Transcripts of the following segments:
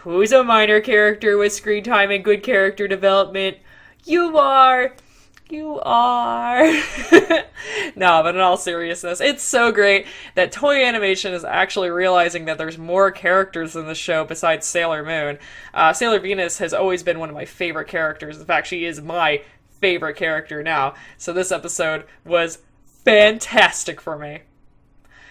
who's a minor character with screen time and good character development? You are. You are. No, but in all seriousness, it's so great that Toei Animation is actually realizing that there's more characters in the show besides Sailor Moon. Sailor Venus has always been one of my favorite characters. In fact, she is my favorite character now. So this episode was fantastic for me.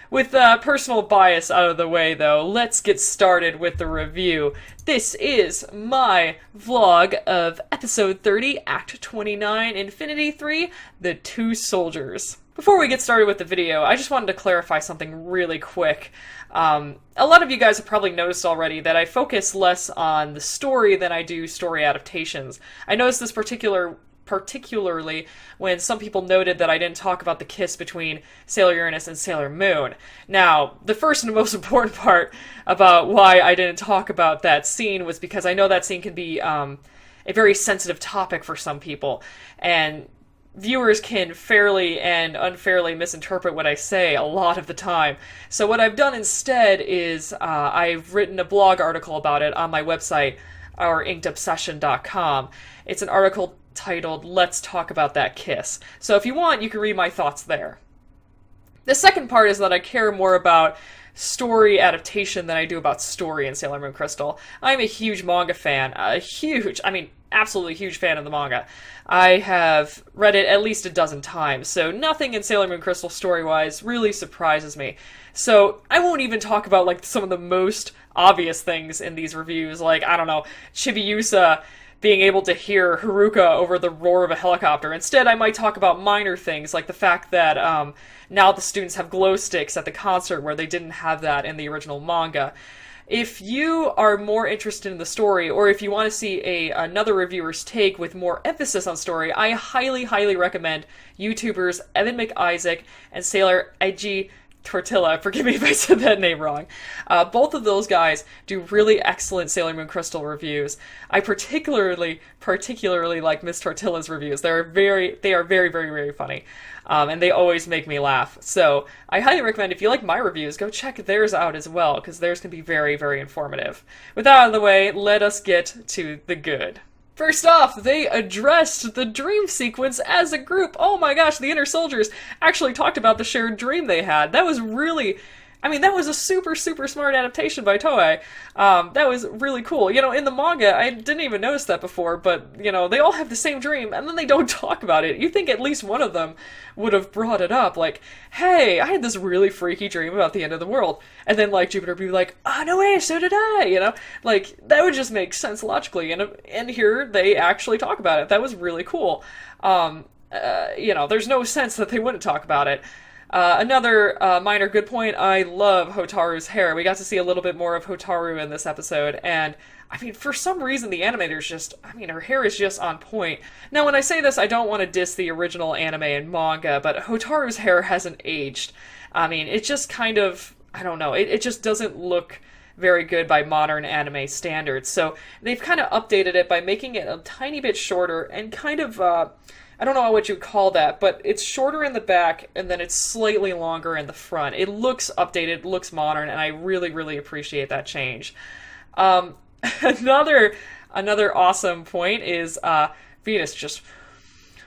With personal bias out of the way, though, let's get started with the review. This is my vlog of Episode 30, Act 29, Infinity 3, The Two Soldiers. Before we get started with the video, I just wanted to clarify something really quick. A lot of you guys have probably noticed already that I focus less on the story than I do story adaptations. I noticed this particularly when some people noted that I didn't talk about the kiss between Sailor Uranus and Sailor Moon. Now, the first and most important part about why I didn't talk about that scene was because I know that scene can be a very sensitive topic for some people, and viewers can fairly and unfairly misinterpret what I say a lot of the time. So what I've done instead is I've written a blog article about it on my website, or inkedobsession.com. It's an article titled Let's Talk About That Kiss. So if you want, you can read my thoughts there. The second part is that I care more about story adaptation than I do about story in Sailor Moon Crystal. I'm a huge manga fan. Absolutely huge fan of the manga. I have read it at least a dozen times, so nothing in Sailor Moon Crystal story-wise really surprises me. So I won't even talk about like some of the most obvious things in these reviews, like, I don't know, Chibiusa being able to hear Haruka over the roar of a helicopter. Instead, I might talk about minor things, like the fact that now the students have glow sticks at the concert where they didn't have that in the original manga. If you are more interested in the story, or if you want to see another reviewer's take with more emphasis on story, I highly, highly recommend YouTubers Evan McIsaac and Sailor Eiji Tortilla. Forgive me if I said that name wrong. Both of those guys do really excellent Sailor Moon Crystal reviews. I particularly like Miss Tortilla's reviews. They are very, very funny. And they always make me laugh. So I highly recommend, if you like my reviews, go check theirs out as well, because theirs can be very, very informative. With that out of the way, let us get to the good. First off, they addressed the dream sequence as a group. Oh my gosh, the Inner Soldiers actually talked about the shared dream they had. That was really... that was a super, super smart adaptation by Toei. That was really cool. In the manga, I didn't even notice that before, but, they all have the same dream, and then they don't talk about it. You think at least one of them would have brought it up, like, hey, I had this really freaky dream about the end of the world. And then, Jupiter would be like, oh, no way, so did I, that would just make sense logically. And here, they actually talk about it. That was really cool. There's no sense that they wouldn't talk about it. Another minor good point, I love Hotaru's hair. We got to see a little bit more of Hotaru in this episode, and, for some reason the animator's just, her hair is just on point. Now, when I say this, I don't want to diss the original anime and manga, but Hotaru's hair hasn't aged. It just kind of, I don't know, it just doesn't look very good by modern anime standards. So they've kind of updated it by making it a tiny bit shorter and kind of, I don't know what you'd call that, but it's shorter in the back, and then it's slightly longer in the front. It looks updated, looks modern, and I really, really appreciate that change. Another awesome point is Venus just...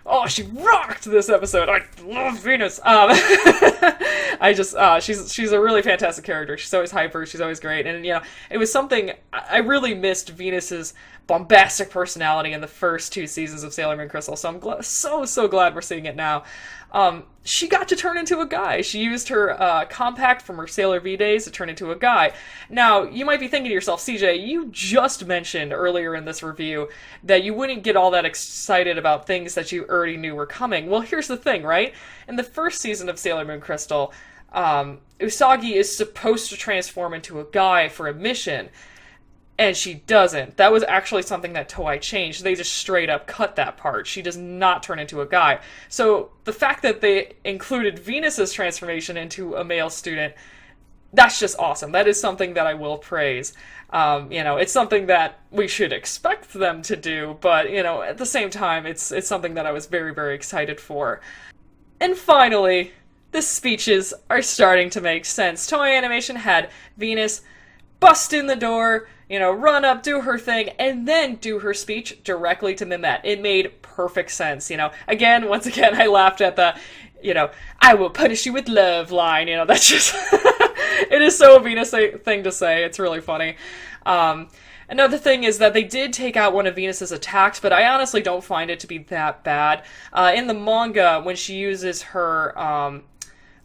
Oh, she rocked this episode. I love Venus. She's a really fantastic character. She's always hyper. She's always great. And, it was something, I really missed Venus's bombastic personality in the first two seasons of Sailor Moon Crystal. So I'm so glad we're seeing it now. She got to turn into a guy. She used her compact from her Sailor V days to turn into a guy. Now, you might be thinking to yourself, CJ, you just mentioned earlier in this review that you wouldn't get all that excited about things that you already knew were coming. Well, here's the thing, right? In the first season of Sailor Moon Crystal, Usagi is supposed to transform into a guy for a mission, and she doesn't. That was actually something that Toei changed. They just straight up cut that part. She does not turn into a guy. So the fact that they included Venus's transformation into a male student, that's just awesome. That is something that I will praise. It's something that we should expect them to do, but, at the same time, it's something that I was very, very excited for. And finally, the speeches are starting to make sense. Toei Animation had Venus bust in the door, run up, do her thing, and then do her speech directly to Mimette. It made perfect sense, Again, once again, I laughed at the, I will punish you with love line, that's just, it is so a Venus thing to say. It's really funny. Another thing is that they did take out one of Venus's attacks, but I honestly don't find it to be that bad. In the manga, when she uses her,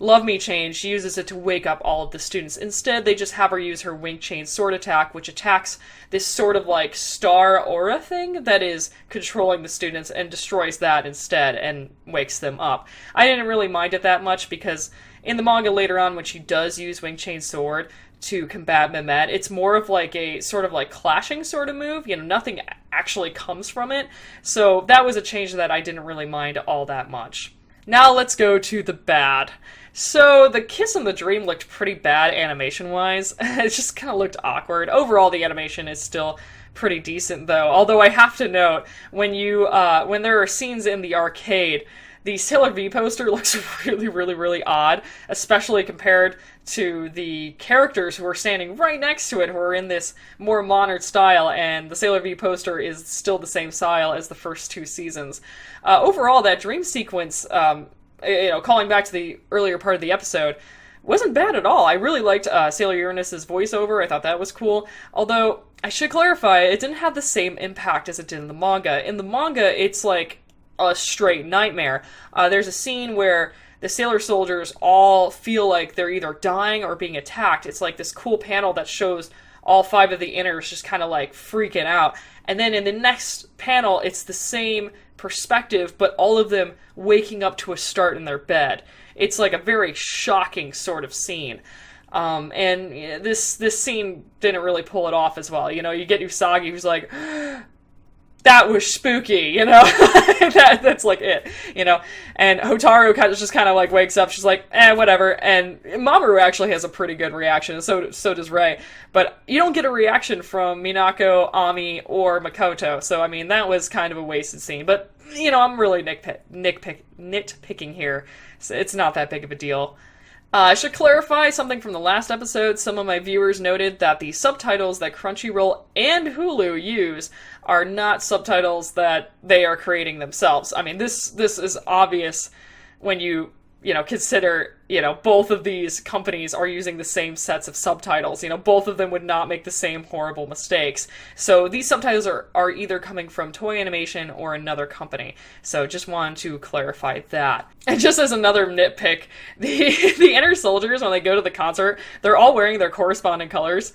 Love Me Chain, she uses it to wake up all of the students. Instead, they just have her use her Wing Chain Sword attack, which attacks this sort of like star aura thing that is controlling the students and destroys that instead and wakes them up. I didn't really mind it that much because in the manga later on when she does use Wing Chain Sword to combat Mimette, it's more of like a sort of like clashing sort of move. Nothing actually comes from it. So that was a change that I didn't really mind all that much. Now let's go to the bad. So the Kiss in the Dream looked pretty bad animation-wise. It just kind of looked awkward. Overall, the animation is still pretty decent, though. Although I have to note, when there are scenes in the arcade, the Sailor V poster looks really, really, really odd, especially compared to the characters who are standing right next to it, who are in this more modern style, and the Sailor V poster is still the same style as the first 2 seasons. Overall, that dream sequence, calling back to the earlier part of the episode, wasn't bad at all. I really liked Sailor Uranus's voiceover. I thought that was cool. Although, I should clarify, it didn't have the same impact as it did in the manga. In the manga, it's like a straight nightmare. There's a scene where the Sailor soldiers all feel like they're either dying or being attacked. It's like this cool panel that shows all 5 of the inners just kind of like freaking out. And then in the next panel, it's the same perspective, but all of them waking up to a start in their bed. It's like a very shocking sort of scene. And this scene didn't really pull it off as well. You get Usagi who's like, that was spooky, that's like it, and Hotaru just kind of like wakes up, she's like, whatever, and Mamoru actually has a pretty good reaction, and so does Rei, but you don't get a reaction from Minako, Ami, or Makoto, so I mean, that was kind of a wasted scene, but, I'm really nitpicking here, so it's not that big of a deal. I should clarify something from the last episode. Some of my viewers noted that the subtitles that Crunchyroll and Hulu use are not subtitles that they are creating themselves. I mean, this is obvious when you consider, both of these companies are using the same sets of subtitles. Both of them would not make the same horrible mistakes. So these subtitles are either coming from Toei Animation or another company. So just wanted to clarify that. And just as another nitpick, the inner soldiers, when they go to the concert, they're all wearing their corresponding colors.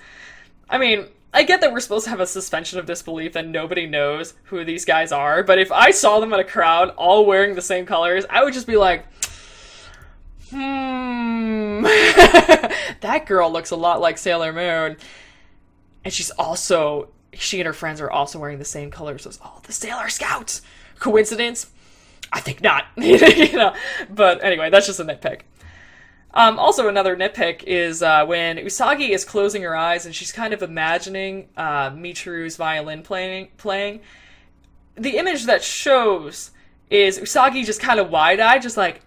I mean, I get that we're supposed to have a suspension of disbelief and nobody knows who these guys are, but if I saw them in a crowd all wearing the same colors, I would just be like, that girl looks a lot like Sailor Moon. And she and her friends are also wearing the same colors as all the Sailor Scouts. Coincidence? I think not. But anyway, that's just a nitpick. Also, another nitpick is when Usagi is closing her eyes and she's kind of imagining Michiru's violin playing. The image that shows is Usagi just kind of wide-eyed, just like,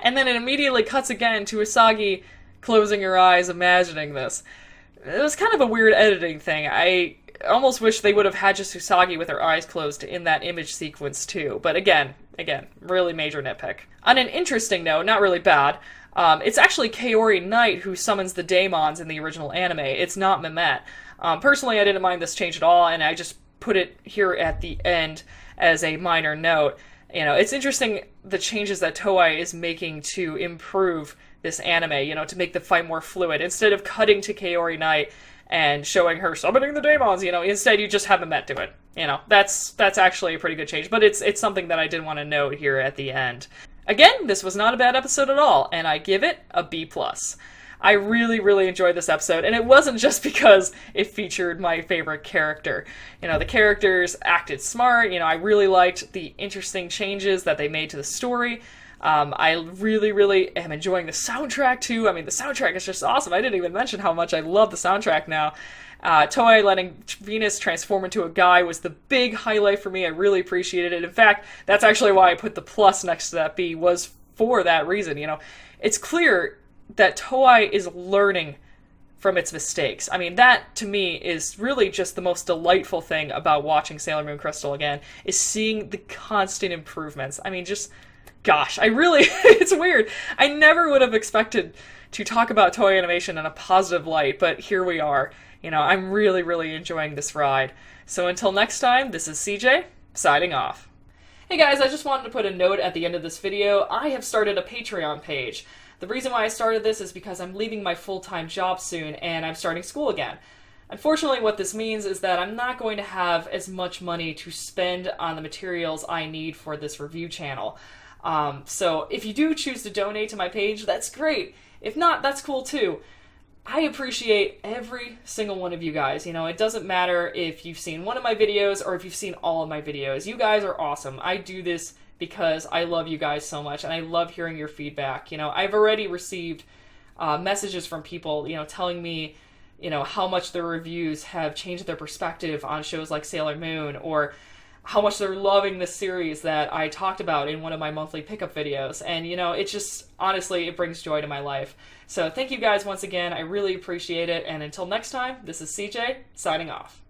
and then it immediately cuts again to Usagi closing her eyes, imagining this. It was kind of a weird editing thing. I almost wish they would have had just Usagi with her eyes closed in that image sequence too. But again, really major nitpick. On an interesting note, not really bad, it's actually Kaori Knight who summons the daemons in the original anime. It's not Mimette. Personally, I didn't mind this change at all, and I just put it here at the end as a minor note. It's interesting the changes that Toei is making to improve this anime, to make the fight more fluid. Instead of cutting to Kaori Knight and showing her summoning the daemons, instead you just have Mimette do it. That's actually a pretty good change, but it's something that I did want to note here at the end. Again, this was not a bad episode at all, and I give it a B+. I really, really enjoyed this episode, and it wasn't just because it featured my favorite character. The characters acted smart, I really liked the interesting changes that they made to the story. I really, really am enjoying the soundtrack, too. I mean, the soundtrack is just awesome. I didn't even mention how much I love the soundtrack now. Toei letting Venus transform into a guy was the big highlight for me. I really appreciated it. In fact, that's actually why I put the plus next to that B, was for that reason. It's clear that Toei is learning from its mistakes. I mean, that to me is really just the most delightful thing about watching Sailor Moon Crystal again, is seeing the constant improvements. I mean, just, gosh, I really, it's weird. I never would have expected to talk about Toei Animation in a positive light, but here we are. You know, I'm really, really enjoying this ride. So until next time, this is CJ, signing off. Hey guys, I just wanted to put a note at the end of this video. I have started a Patreon page. The reason why I started this is because I'm leaving my full-time job soon and I'm starting school again. Unfortunately, what this means is that I'm not going to have as much money to spend on the materials I need for this review channel. So if you do choose to donate to my page, that's great. If not, that's cool too. I appreciate every single one of you guys. You know, it doesn't matter if you've seen one of my videos or if you've seen all of my videos. You guys are awesome. I do this because I love you guys so much, and I love hearing your feedback. You know, I've already received messages from people, you know, telling me, you know, how much their reviews have changed their perspective on shows like Sailor Moon, or how much they're loving this series that I talked about in one of my monthly pickup videos. And, you know, it just, honestly, it brings joy to my life. So thank you guys once again. I really appreciate it. And until next time, this is CJ, signing off.